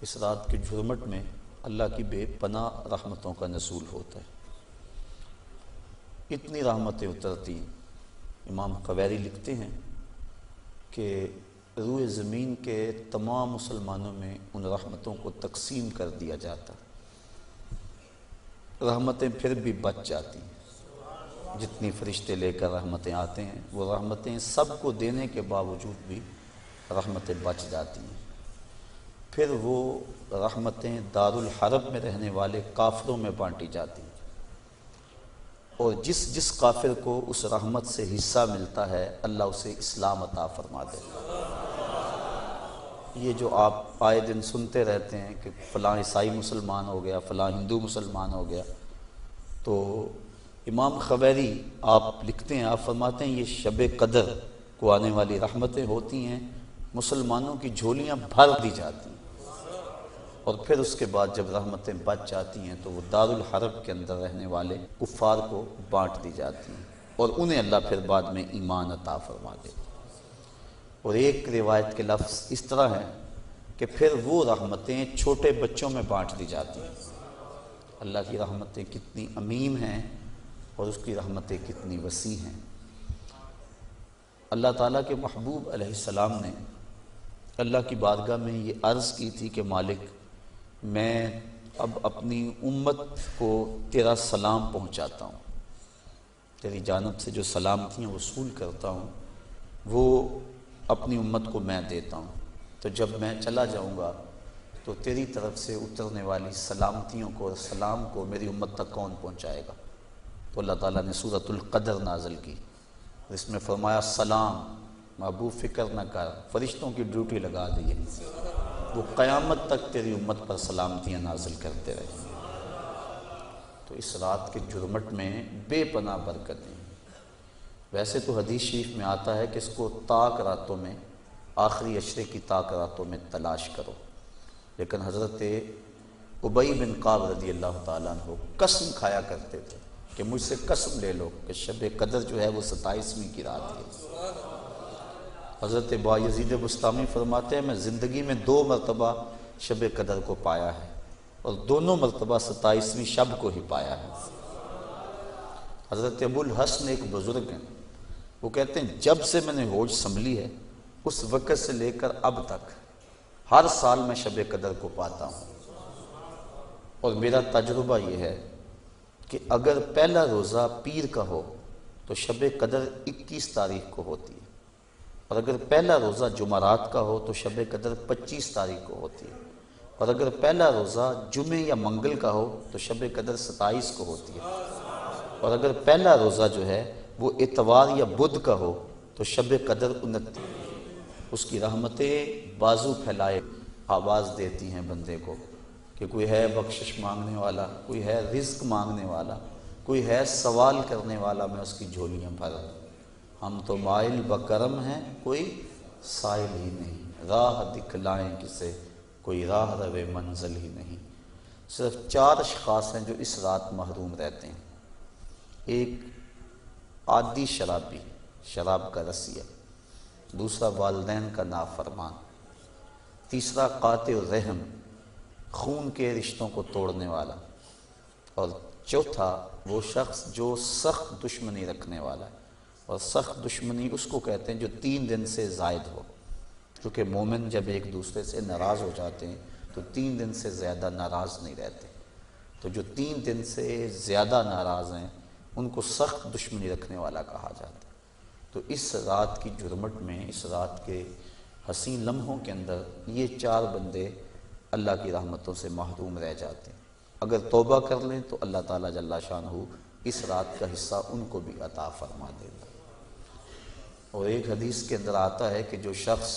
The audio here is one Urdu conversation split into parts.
اس رات کے جھرمٹ میں اللہ کی بے پناہ رحمتوں کا نزول ہوتا ہے، اتنی رحمتیں اترتی۔ امام قویری لکھتے ہیں کہ روئے زمین کے تمام مسلمانوں میں ان رحمتوں کو تقسیم کر دیا جاتا، رحمتیں پھر بھی بچ جاتی ہیں۔ جتنی فرشتے لے کر رحمتیں آتے ہیں، وہ رحمتیں سب کو دینے کے باوجود بھی رحمتیں بچ جاتی ہیں۔ پھر وہ رحمتیں دارالحرب میں رہنے والے کافروں میں بانٹی جاتی ہیں، اور جس کافر کو اس رحمت سے حصہ ملتا ہے اللہ اسے اسلام عطا فرما دے۔ یہ جو آپ آئے دن سنتے رہتے ہیں کہ فلاں عیسائی مسلمان ہو گیا، فلاں ہندو مسلمان ہو گیا، تو امام قویری آپ لکھتے ہیں، آپ فرماتے ہیں یہ شب قدر کو آنے والی رحمتیں ہوتی ہیں، مسلمانوں کی جھولیاں بھر دی جاتی ہیں، اور پھر اس کے بعد جب رحمتیں بچ جاتی ہیں تو وہ دارالحرب کے اندر رہنے والے کفار کو بانٹ دی جاتی ہیں، اور انہیں اللہ پھر بعد میں ایمان عطا فرما دے۔ اور ایک روایت کے لفظ اس طرح ہے کہ پھر وہ رحمتیں چھوٹے بچوں میں بانٹ دی جاتی ہیں۔ اللہ کی رحمتیں کتنی عمیم ہیں اور اس کی رحمتیں کتنی وسیع ہیں۔ اللہ تعالیٰ کے محبوب علیہ السلام نے اللہ کی بارگاہ میں یہ عرض کی تھی کہ مالک، میں اب اپنی امت کو تیرا سلام پہنچاتا ہوں، تیری جانب سے جو سلامتیاں وصول کرتا ہوں وہ اپنی امت کو میں دیتا ہوں، تو جب میں چلا جاؤں گا تو تیری طرف سے اترنے والی سلامتیوں کو اور سلام کو میری امت تک کون پہنچائے گا؟ تو اللہ تعالیٰ نے سورۃ القدر نازل کی، اس میں فرمایا سلام محبوب فکر نہ کر، فرشتوں کی ڈیوٹی لگا دی ہے، وہ قیامت تک تیری امت پر سلامتیاں نازل کرتے رہے۔ تو اس رات کے جھرمٹ میں بے پناہ برکتیں۔ ویسے تو حدیث شریف میں آتا ہے کہ اس کو طاق راتوں میں، آخری عشرے کی طاق راتوں میں تلاش کرو، لیکن حضرت ابی بن کعب رضی اللہ تعالیٰ عنہ قسم کھایا کرتے تھے کہ مجھ سے قسم لے لو کہ شب قدر جو ہے وہ 27ویں کی رات ہے۔ حضرت بایزید بسطامی فرماتے ہیں میں زندگی میں 2 مرتبہ شب قدر کو پایا ہے، اور دونوں مرتبہ 27ویں شب کو ہی پایا ہے۔ حضرت ابو الحسن ایک بزرگ ہیں، وہ کہتے ہیں جب سے میں نے ہوش سنبھلی ہے اس وقت سے لے کر اب تک ہر سال میں شب قدر کو پاتا ہوں، اور میرا تجربہ یہ ہے کہ اگر پہلا روزہ پیر کا ہو تو شب قدر 21 تاریخ کو ہوتی ہے، اور اگر پہلا روزہ جمعرات کا ہو تو شب قدر 25 تاریخ کو ہوتی ہے، اور اگر پہلا روزہ جمعے یا منگل کا ہو تو شب قدر 27 کو ہوتی ہے، اور اگر پہلا روزہ جو ہے وہ اتوار یا بدھ کا ہو تو شب قدر 29۔ اس کی رحمتیں بازو پھیلائے آواز دیتی ہیں بندے کو کہ کوئی ہے بخشش مانگنے والا، کوئی ہے رزق مانگنے والا، کوئی ہے سوال کرنے والا، میں اس کی جھولیاں بھر دوں۔ ہم تو مائل بکرم ہیں کوئی سائل ہی نہیں، راہ دکھلائیں کسے کوئی راہ روے منزل ہی نہیں۔ صرف 4 اشخاص ہیں جو اس رات محروم رہتے ہیں، ایک عادی شرابی، شراب کا رسیہ، دوسرا والدین کا نافرمان، تیسرا قاطع الرحم، خون کے رشتوں کو توڑنے والا، اور چوتھا وہ شخص جو سخت دشمنی رکھنے والا ہے، اور سخت دشمنی اس کو کہتے ہیں جو 3 دن سے زائد ہو، کیونکہ مومن جب ایک دوسرے سے ناراض ہو جاتے ہیں تو 3 دن سے زیادہ ناراض نہیں رہتے، تو جو 3 دن سے زیادہ ناراض ہیں ان کو سخت دشمنی رکھنے والا کہا جاتا ہے۔ تو اس رات کی جھرمٹ میں، اس رات کے حسین لمحوں کے اندر یہ 4 بندے اللہ کی رحمتوں سے محروم رہ جاتے ہیں۔ اگر توبہ کر لیں تو اللہ تعالیٰ جل شانہ اس رات کا حصہ ان کو بھی عطا فرما دے گا۔ اور ایک حدیث کے اندر آتا ہے کہ جو شخص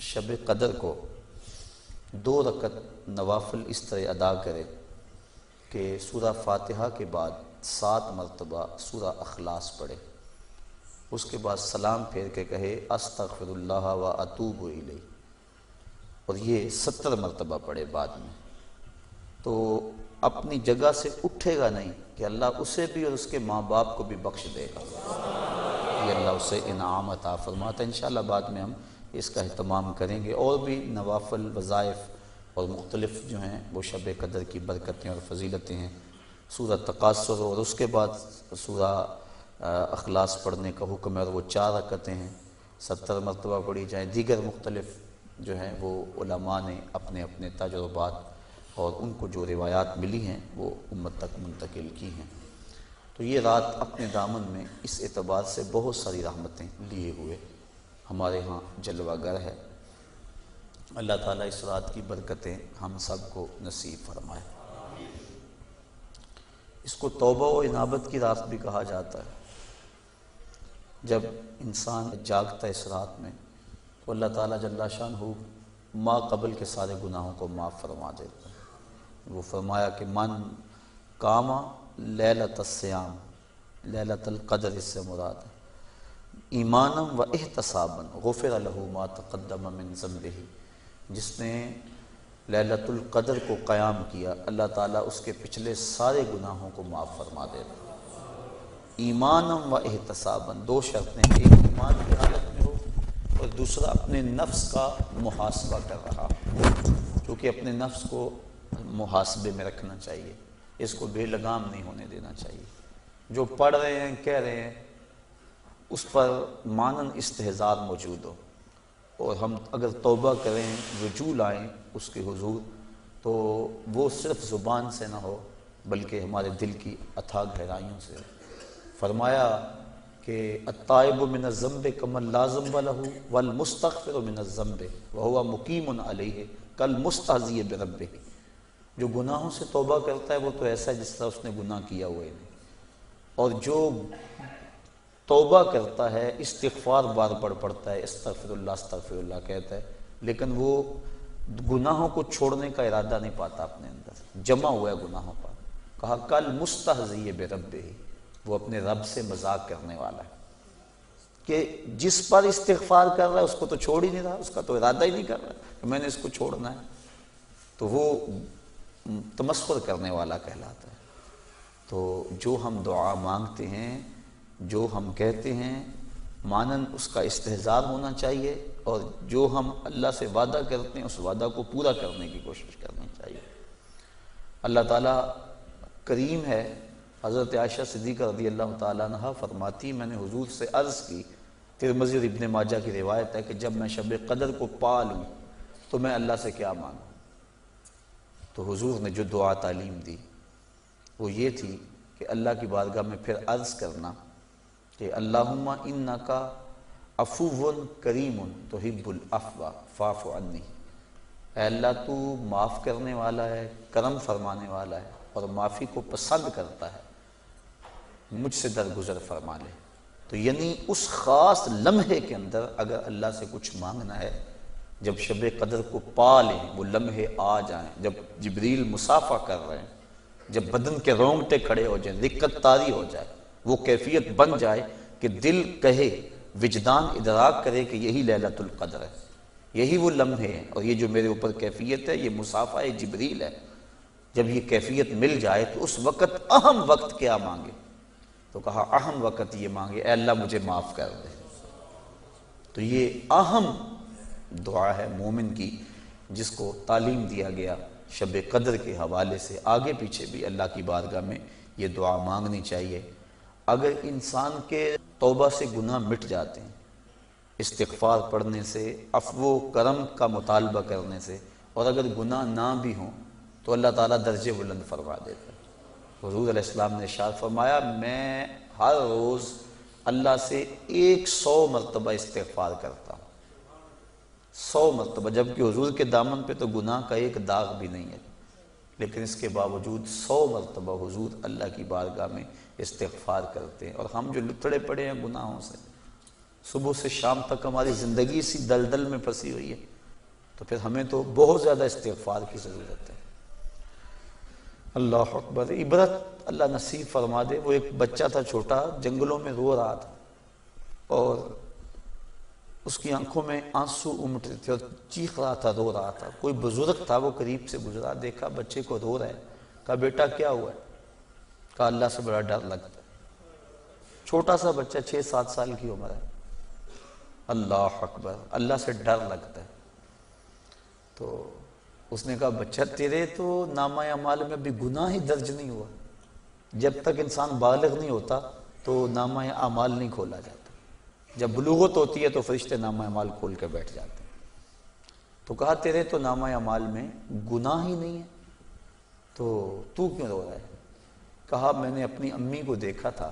شب قدر کو 2 رکعت نوافل اس طرح ادا کرے کہ سورہ فاتحہ کے بعد 7 مرتبہ سورہ اخلاص پڑھے، اس کے بعد سلام پھیر کے کہے استغفر اللہ و اتوب الیہ، اور یہ 70 مرتبہ پڑھے بعد میں، تو اپنی جگہ سے اٹھے گا نہیں کہ اللہ اسے بھی اور اس کے ماں باپ کو بھی بخش دے گا، یہ اللہ اسے انعام عطا فرماتا ہے۔ انشاءاللہ بعد میں ہم اس کا اہتمام کریں گے، اور بھی نوافل وظائف اور مختلف جو ہیں وہ شب قدر کی برکتیں اور فضیلتیں ہیں۔ سورہ تکاثر اور اس کے بعد سورہ اخلاص پڑھنے کا حکم ہے، اور وہ 4 رکعتیں ہیں، 70 مرتبہ پڑھی جائیں۔ دیگر مختلف جو ہیں وہ علماء نے اپنے اپنے تجربات اور ان کو جو روایات ملی ہیں وہ امت تک منتقل کی ہیں۔ تو یہ رات اپنے دامن میں اس اعتبار سے بہت ساری رحمتیں لیے ہوئے ہمارے ہاں جلوہ گر ہے۔ اللہ تعالیٰ اس رات کی برکتیں ہم سب کو نصیب فرمائے۔ اس کو توبہ و انابت کی رات بھی کہا جاتا ہے۔ جب انسان جاگتا ہے اس رات میں تو اللہ تعالیٰ جل شانہ ما قبل کے سارے گناہوں کو معاف فرما دیتا ہے۔ وہ فرمایا کہ من کاما لیلۃ الصیام، لیلۃ القدر اس سے مراد ہے، ایمانم و احتساباً غفر لہ ما تقدم من ذنبہ، جس نے لیلۃ القدر کو قیام کیا اللہ تعالیٰ اس کے پچھلے سارے گناہوں کو معاف فرما دیتا۔ ایمانم و احتساباً 2 شرطیں، ایک ایمان کی حالت میں ہو اور دوسرا اپنے نفس کا محاسبہ کر رہا، کیونکہ اپنے نفس کو محاسبے میں رکھنا چاہیے، اس کو بے لگام نہیں ہونے دینا چاہیے۔ جو پڑھ رہے ہیں کہہ رہے ہیں اس پر مانن استحضار موجود ہو، اور ہم اگر توبہ کریں رجوع لائیں اس کے حضور تو وہ صرف زبان سے نہ ہو بلکہ ہمارے دل کی اتھاہ گہرائیوں سے۔ فرمایا کہ التائب من الذنب کمن لا ذنب لہ والمستغفر من الذنب وہو مقیم علیہ کالمستہزئ بربہ، جو گناہوں سے توبہ کرتا ہے وہ تو ایسا ہے جس طرح اس نے گناہ کیا ہوا ہے نہیں، اور جو توبہ کرتا ہے استغفار بار بار پڑھتا ہے، استغفر اللہ کہتا ہے، لیکن وہ گناہوں کو چھوڑنے کا ارادہ نہیں پاتا اپنے اندر، جمع ہوا ہے گناہوں پر۔ کہا کل مستہزئ بربہ، وہ اپنے رب سے مذاق کرنے والا ہے کہ جس پر استغفار کر رہا ہے اس کو تو چھوڑ ہی نہیں رہا، اس کا تو ارادہ ہی نہیں کر رہا کہ میں نے اس کو چھوڑنا ہے، تو وہ تمسخر کرنے والا کہلاتا ہے۔ تو جو ہم دعا مانگتے ہیں، جو ہم کہتے ہیں، مانن اس کا استحضار ہونا چاہیے، اور جو ہم اللہ سے وعدہ کرتے ہیں اس وعدہ کو پورا کرنے کی کوشش کرنی چاہیے۔ اللہ تعالیٰ کریم ہے۔ حضرت عائشہ صدیقہ رضی اللہ تعالیٰ عنہ فرماتی میں نے حضور سے عرض کی، ترمذی اور ابن ماجہ کی روایت ہے کہ جب میں شب قدر کو پا لوں تو میں اللہ سے کیا مانگوں؟ تو حضور نے جو دعا تعلیم دی وہ یہ تھی کہ اللہ کی بارگاہ میں پھر عرض کرنا کہ اللہم انکا عفو کریم تحب العفو فاعف عنی، اے اللہ تو معاف کرنے والا ہے، کرم فرمانے والا ہے اور معافی کو پسند کرتا ہے، مجھ سے درگزر فرما لے۔ تو یعنی اس خاص لمحے کے اندر اگر اللہ سے کچھ مانگنا ہے، جب شب قدر کو پا لیں، وہ لمحے آ جائیں، جب جبریل مصافحہ کر رہے ہیں، جب بدن کے رونگٹے کھڑے ہو جائیں، رقت طاری ہو جائے، وہ کیفیت بن جائے کہ دل کہے، وجدان ادراک کرے کہ یہی لیلۃ القدر ہے، یہی وہ لمحے ہیں، اور یہ جو میرے اوپر کیفیت ہے یہ مصافحہ جبریل ہے۔ جب یہ کیفیت مل جائے تو اس وقت اہم وقت کیا مانگے؟ تو کہا اہم وقت یہ مانگے اے اللہ مجھے معاف کر دے۔ تو یہ اہم دعا ہے مومن کی، جس کو تعلیم دیا گیا شب قدر کے حوالے سے۔ آگے پیچھے بھی اللہ کی بارگاہ میں یہ دعا مانگنی چاہیے۔ اگر انسان کے توبہ سے گناہ مٹ جاتے ہیں استغفار پڑھنے سے، عفو و کرم کا مطالبہ کرنے سے، اور اگر گناہ نہ بھی ہوں تو اللہ تعالیٰ درجے بلند فرما دیتا ہے۔ حضور علیہ السلام نے ارشاد فرمایا میں ہر روز اللہ سے 100 مرتبہ استغفار کرتا ہوں، 100 مرتبہ، جبکہ حضور کے دامن پہ تو گناہ کا ایک داغ بھی نہیں ہے، لیکن اس کے باوجود 100 مرتبہ حضور اللہ کی بارگاہ میں استغفار کرتے ہیں۔ اور ہم جو لتڑے پڑے ہیں گناہوں سے، صبح سے شام تک ہماری زندگی اسی دلدل میں پھنسی ہوئی ہے، تو پھر ہمیں تو بہت زیادہ استغفار کی ضرورت ہے۔ اللہ اکبر، عبرت اللہ نصیب فرما دے۔ وہ ایک بچہ تھا چھوٹا، جنگلوں میں رو رہا تھا اور اس کی آنکھوں میں آنسو امٹ رہے تھے اور چیخ رہا تھا، رو رہا تھا۔ کوئی بزرگ تھا، وہ قریب سے گزرا، دیکھا بچے کو رو رہا ہے، کہا بیٹا کیا ہوا ہے؟ کہا اللہ سے بڑا ڈر لگتا ہے۔ چھوٹا سا بچہ 6-7 سال کی عمر ہے۔ اللہ اکبر، اللہ سے ڈر لگتا ہے۔ تو اس نے کہا بچہ تیرے تو نامہ اعمال میں ابھی گناہ ہی درج نہیں ہوا۔ جب تک انسان بالغ نہیں ہوتا تو نامہ اعمال نہیں کھولا جاتا، جب بلوغت ہوتی ہے تو فرشتے نامہ اعمال کھول کے بیٹھ جاتے ہیں۔ تو کہا تیرے تو نامہ اعمال میں گناہ ہی نہیں ہے، تو کیوں رو رہا ہے؟ کہا میں نے اپنی امی کو دیکھا تھا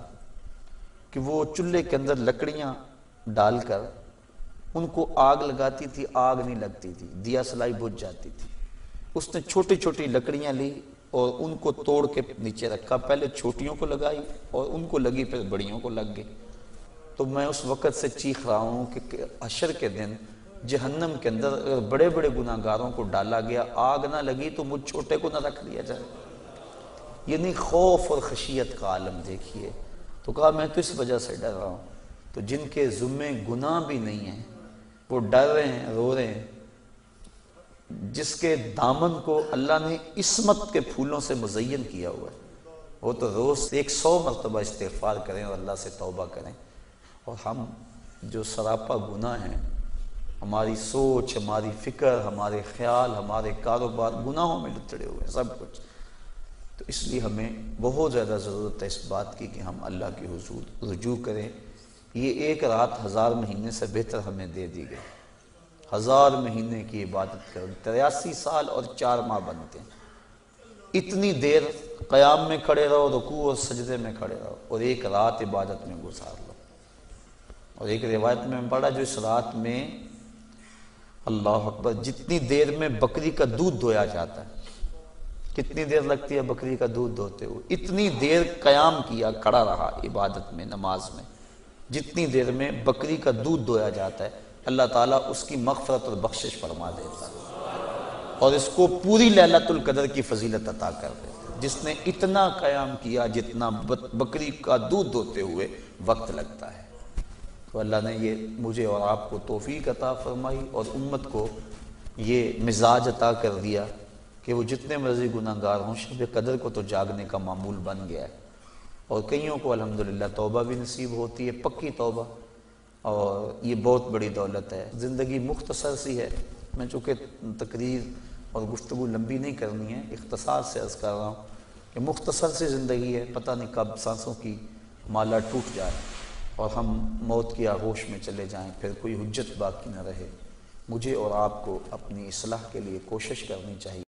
کہ وہ چولہے کے اندر لکڑیاں ڈال کر ان کو آگ لگاتی تھی، آگ نہیں لگتی تھی، دیا سلائی بجھ جاتی تھی۔ اس نے چھوٹی چھوٹی لکڑیاں لی اور ان کو توڑ کے نیچے رکھا، پہلے چھوٹیوں کو لگائی اور ان کو لگی، پھر بڑیوں کو لگ گئی۔ تو میں اس وقت سے چیخ رہا ہوں کہ حشر کے دن جہنم کے اندر اگر بڑے بڑے گناہ گاروں کو ڈالا گیا، آگ نہ لگی تو مجھ چھوٹے کو نہ رکھ لیا جائے۔ یعنی خوف اور خشیت کا عالم دیکھیے۔ تو کہا میں تو اس وجہ سے ڈر رہا ہوں۔ تو جن کے ذمے گناہ بھی نہیں ہیں وہ ڈر رہے ہیں، رو رہے ہیں، جس کے دامن کو اللہ نے عصمت کے پھولوں سے مزین کیا ہوا ہے، وہ تو روز 100 مرتبہ استغفار کریں اور اللہ سے توبہ کریں۔ اور ہم جو سراپا گناہ ہیں، ہماری سوچ، ہماری فکر، ہمارے خیال، ہمارے کاروبار گناہوں میں لتڑے ہوئے ہیں سب کچھ۔ تو اس لیے ہمیں بہت زیادہ ضرورت ہے اس بات کی کہ ہم اللہ کے حضور رجوع کریں۔ یہ ایک رات 1000 مہینے سے بہتر ہمیں دے دی گئی۔ 1000 مہینے کی عبادت کریں، 83 سال اور 4 ماہ بنتے ہیں۔ اتنی دیر قیام میں کھڑے رہو، رکوع اور سجدے میں کھڑے رہو، اور ایک رات عبادت میں گزار لو۔ اور ایک روایت میں پڑھا جو اس رات میں اللہ اکبر جتنی دیر میں بکری کا دودھ دھویا جاتا ہے، کتنی دیر لگتی ہے بکری کا دودھ دھوتے ہوئے، اتنی دیر قیام کیا، کھڑا رہا عبادت میں، نماز میں، جتنی دیر میں بکری کا دودھ دھویا جاتا ہے، اللہ تعالیٰ اس کی مغفرت اور بخشش فرما دیتا ہے اور اس کو پوری لیلۃ القدر کی فضیلت عطا کر دیتا ہے، جس نے اتنا قیام کیا جتنا بکری کا دودھ دھوتے ہوئے وقت لگتا ہے۔ تو اللہ نے یہ مجھے اور آپ کو توفیق عطا فرمائی اور امت کو یہ مزاج عطا کر دیا کہ وہ جتنے مرضی گناہ گار ہوں، شب قدر کو تو جاگنے کا معمول بن گیا ہے، اور کئیوں کو الحمدللہ توبہ بھی نصیب ہوتی ہے، پکی توبہ، اور یہ بہت بڑی دولت ہے۔ زندگی مختصر سی ہے، میں چونکہ تقریر اور گفتگو لمبی نہیں کرنی ہے، اختصار سے عرض کر رہا ہوں کہ مختصر سی زندگی ہے، پتہ نہیں کب سانسوں کی مالا ٹوٹ جائے اور ہم موت کی آغوش میں چلے جائیں، پھر کوئی حجت باقی نہ رہے۔ مجھے اور آپ کو اپنی اصلاح کے لیے کوشش کرنی چاہیے۔